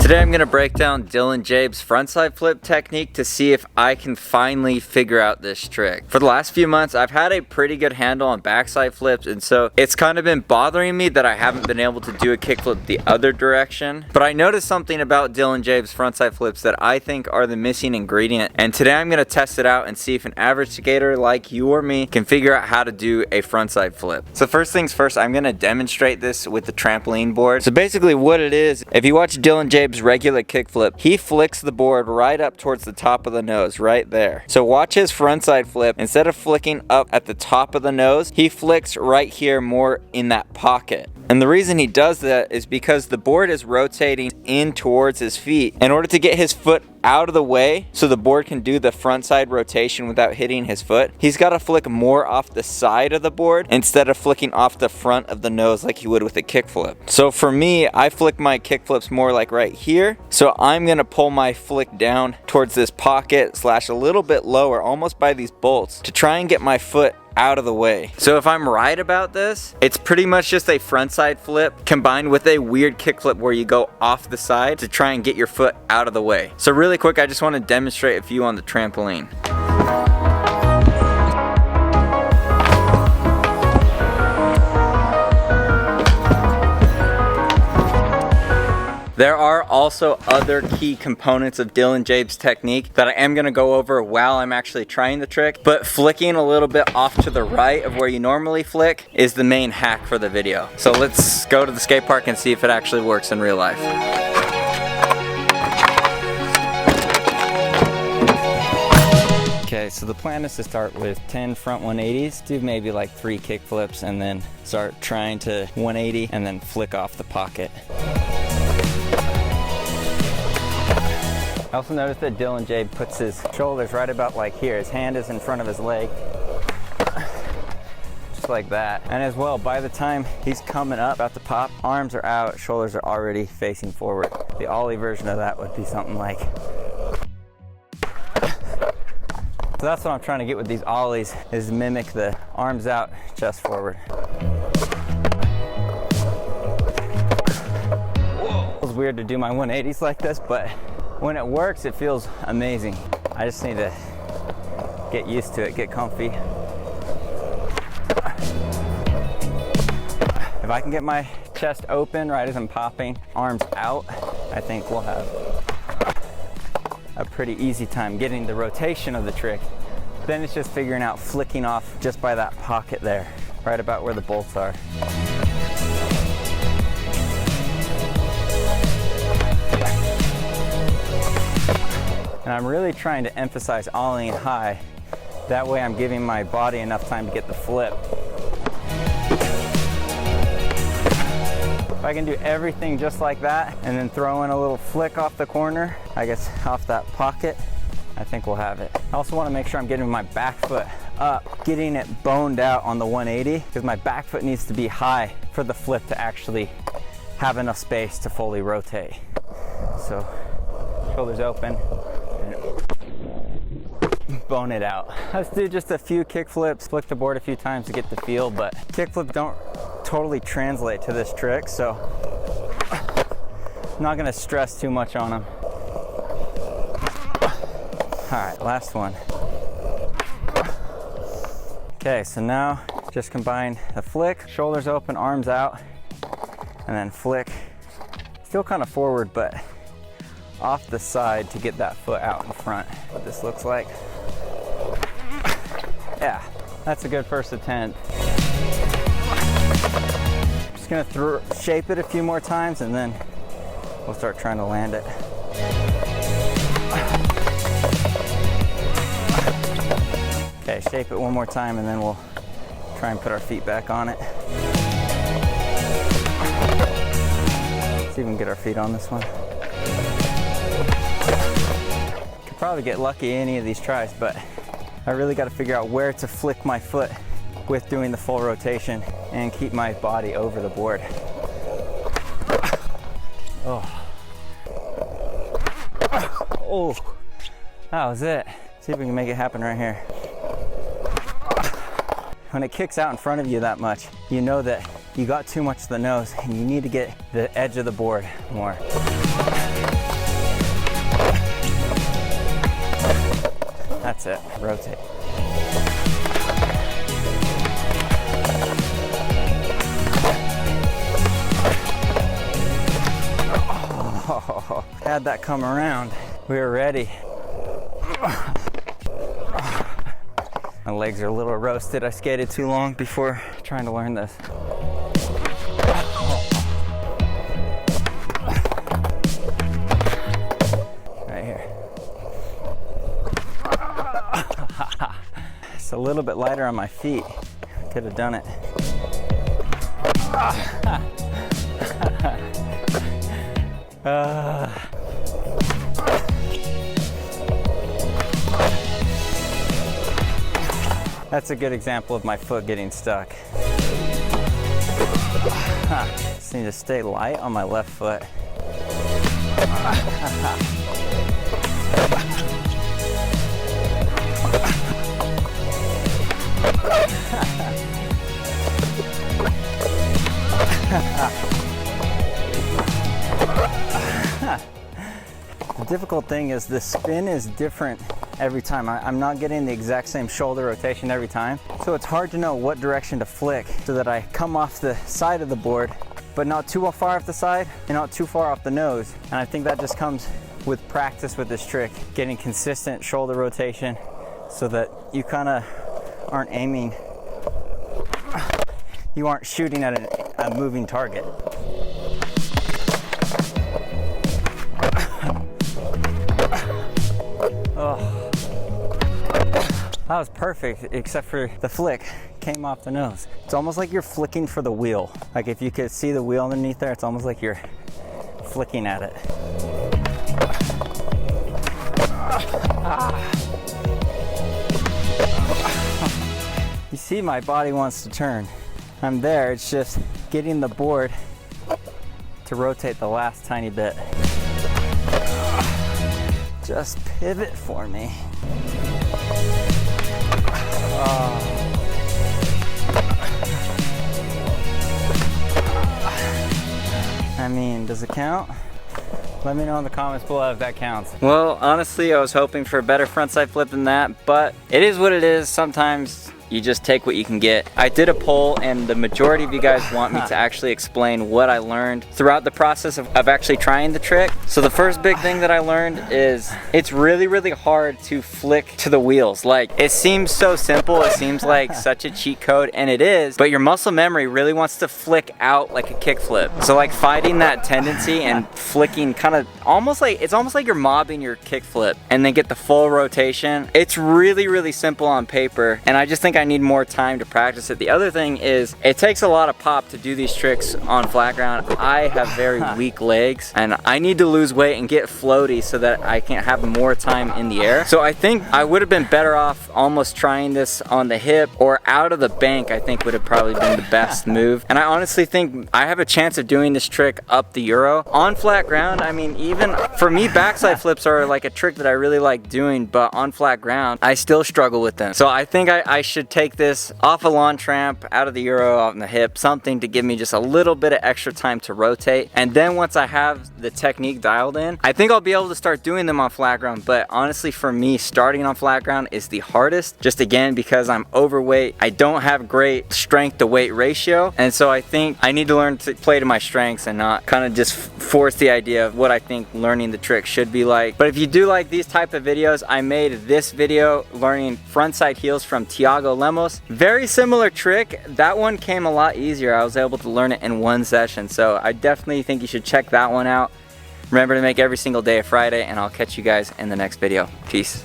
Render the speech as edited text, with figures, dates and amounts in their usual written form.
Today I'm going to break down Jaeb's frontside flip technique to see if I can finally figure out this trick. For the last few months I've had a pretty good handle on backside flips, and so it's kind of been bothering me that I haven't been able to do a kickflip the other direction. But I noticed something about Jaeb's frontside flips that I think are the missing ingredient, and today I'm going to test it out and see if an average skater like you or me can figure out how to do a frontside flip. So first things first, I'm going to demonstrate this with the trampoline board. So basically what it is, if you watch Jaeb's regular kickflip, he flicks the board right up towards the top of the nose, right there. So watch his frontside flip. Instead of flicking up at the top of the nose, he flicks right here more in that pocket. And the reason he does that is because the board is rotating in towards his feet. In order to get his foot out of the way so the board can do the front side rotation without hitting his foot, he's got to flick more off the side of the board instead of flicking off the front of the nose like you would with a kickflip. So for me, I flick my kickflips more like right here. So I'm going to pull my flick down towards this pocket slash a little bit lower, almost by these bolts, to try and get my foot out of the way. So if I'm right about this, it's pretty much just a frontside flip combined with a weird kickflip where you go off the side to try and get your foot out of the way. So really quick, I just want to demonstrate a few on the trampoline. There are also other key components of Jaeb's technique that I am going to go over while I'm actually trying the trick, but flicking a little bit off to the right of where you normally flick is the main hack for the video. So let's go to the skate park and see if it actually works in real life. Okay, so the plan is to start with 10 front 180s, do maybe like 3 kick flips, and then start trying to 180 and then flick off the pocket. I also noticed that Jaeb puts his shoulders right about like here. His hand is in front of his leg, just like that. And as well, by the time he's coming up, about to pop, arms are out, shoulders are already facing forward. The ollie version of that would be something like. So that's what I'm trying to get with these ollies, is mimic the arms out, chest forward. Whoa. It was weird to do my 180s like this, but when it works, it feels amazing. I just need to get used to it, get comfy. If I can get my chest open right as I'm popping, arms out, I think we'll have a pretty easy time getting the rotation of the trick. Then it's just figuring out flicking off just by that pocket there, right about where the bolts are. And I'm really trying to emphasize ollieing high. That way I'm giving my body enough time to get the flip. If I can do everything just like that and then throw in a little flick off the corner, I guess off that pocket, I think we'll have it. I also want to make sure I'm getting my back foot up, getting it boned out on the 180, because my back foot needs to be high for the flip to actually have enough space to fully rotate. So shoulders open, bone it out. Let's do just a few kick flips, flick the board a few times to get the feel, but kick flips don't totally translate to this trick, so I'm not gonna stress too much on them. All right, last one. Okay, so now just combine the flick, shoulders open, arms out, and then flick. Still kind of forward, but off the side to get that foot out in front. What this looks like. Yeah, that's a good first attempt. Just gonna shape it a few more times and then we'll start trying to land it. Okay, shape it one more time and then we'll try and put our feet back on it. See if we can get our feet on this one. Could probably get lucky any of these tries, but I really got to figure out where to flick my foot with doing the full rotation and keep my body over the board. Oh. Oh, that was it. See if we can make it happen right here. When it kicks out in front of you that much, you know that you got too much to the nose and you need to get the edge of the board more. That's it, rotate. Oh, had that come around, we were ready. My legs are a little roasted. I skated too long before trying to learn this. Right here. It's a little bit lighter on my feet. Could have done it. That's a good example of my foot getting stuck. Just need to stay light on my left foot. The difficult thing is the spin is different every time. I'm not getting the exact same shoulder rotation every time. So it's hard to know what direction to flick so that I come off the side of the board, but not too far off the side and not too far off the nose. And I think that just comes with practice with this trick, getting consistent shoulder rotation so that you kind of aren't aiming, you aren't shooting at a moving target. Oh, that was perfect, except for the flick came off the nose. It's almost like you're flicking for the wheel. Like if you could see the wheel underneath there, it's almost like you're flicking at it. You see, my body wants to turn. I'm there, it's just getting the board to rotate the last tiny bit. Just pivot for me. I mean, does it count? Let me know in the comments below if that counts. Well, honestly, I was hoping for a better frontside flip than that, but it is what it is. Sometimes you just take what you can get. I did a poll and the majority of you guys want me to actually explain what I learned throughout the process of actually trying the trick. So the first big thing that I learned is it's really, really hard to flick to the wheels. Like, it seems so simple, it seems like such a cheat code, and it is, but your muscle memory really wants to flick out like a kickflip. So like fighting that tendency and flicking kind of almost like, it's almost like you're mobbing your kickflip and then get the full rotation. It's really, really simple on paper, and I just think I need more time to practice it. The other thing is it takes a lot of pop to do these tricks on flat ground. I have very weak legs and I need to lose weight and get floaty so that I can have more time in the air. So I think I would have been better off almost trying this on the hip or out of the bank. I think would have probably been the best move. And I honestly think I have a chance of doing this trick up the Euro. On flat ground, I mean, even for me, backside flips are like a trick that I really like doing, but on flat ground, I still struggle with them. So I think I should take this off a lawn tramp, out of the Euro, out on the hip, something to give me just a little bit of extra time to rotate. And then once I have the technique dialed in, I think I'll be able to start doing them on flat ground. But honestly, for me, starting on flat ground is the hardest, just again, because I'm overweight. I don't have great strength to weight ratio. And so I think I need to learn to play to my strengths and not kind of just force the idea of what I think learning the trick should be like. But if you do like these type of videos, I made this video learning frontside heels from Tiago Lemos. Very similar trick. That one came a lot easier. I was able to learn it in one session. So I definitely think you should check that one out. Remember to make every single day a Friday, and I'll catch you guys in the next video. Peace.